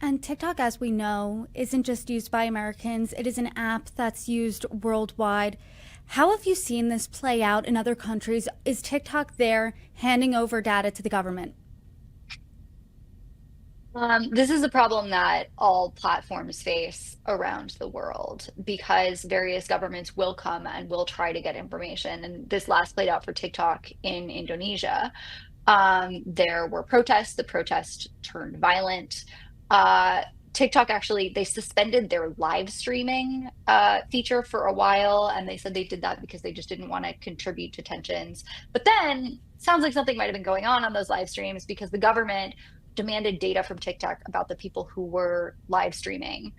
And TikTok, as we know, isn't just used by Americans, it is an app that's used worldwide. How have you seen this play out in other countries? Is TikTok there handing over data to the government? This is a problem that all platforms face around the world because various governments will come and will try to get information. And this last played out for TikTok in Indonesia. There were protests. The protests turned violent. Uh, TikTok actually, they suspended their live streaming feature for a while, and they said they did that because they just didn't want to contribute to tensions. But then, sounds like something might have been going on those live streams because the government demanded data from TikTok about the people who were live streaming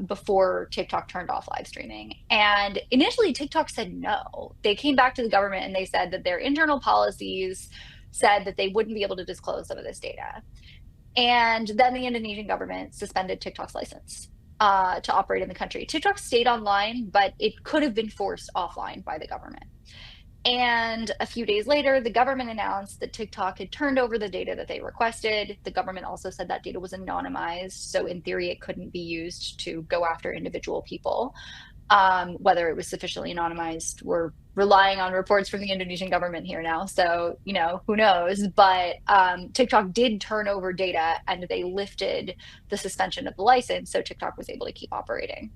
before TikTok turned off live streaming. And initially, TikTok said no. They came back to the government and they said that their internal policies said that they wouldn't be able to disclose some of this data. And then the Indonesian government suspended TikTok's license to operate in the country. TikTok stayed online, but it could have been forced offline by the government. And a few days later, the government announced that TikTok had turned over the data that they requested. The government also said that data was anonymized. So, in theory, it couldn't be used to go after individual people. Whether it was sufficiently anonymized, we're relying on reports from the Indonesian government here now. So, who knows? But TikTok did turn over data and they lifted the suspension of the license. So, TikTok was able to keep operating.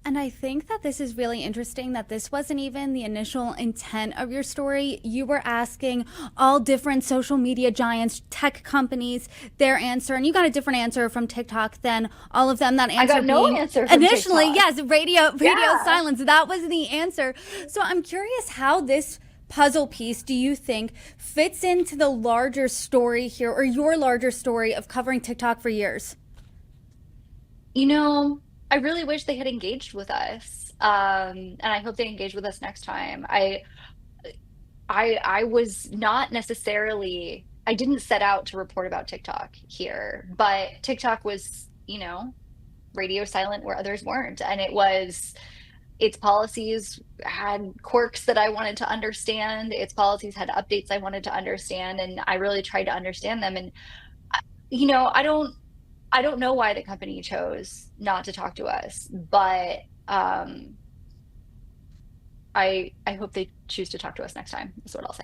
And I think that this is really interesting that this wasn't even the initial intent of your story. You were asking all different social media giants, tech companies, their answer, and you got a different answer from TikTok than all of them. That I answer got no being answer from initially, TikTok. yes, radio Yeah. silence. That was the answer. So I'm curious how this puzzle piece do you think fits into the larger story here, or your larger story of covering TikTok for years? You know, I really wish they had engaged with us. And I hope they engage with us next time. I was not necessarily, I didn't set out to report about TikTok here, but TikTok was, radio silent where others weren't. And its policies had quirks that I wanted to understand. Its policies had updates I wanted to understand, and I really tried to understand them. And you know, I don't I don't know why the company chose not to talk to us, but I hope they choose to talk to us next time, is what I'll say.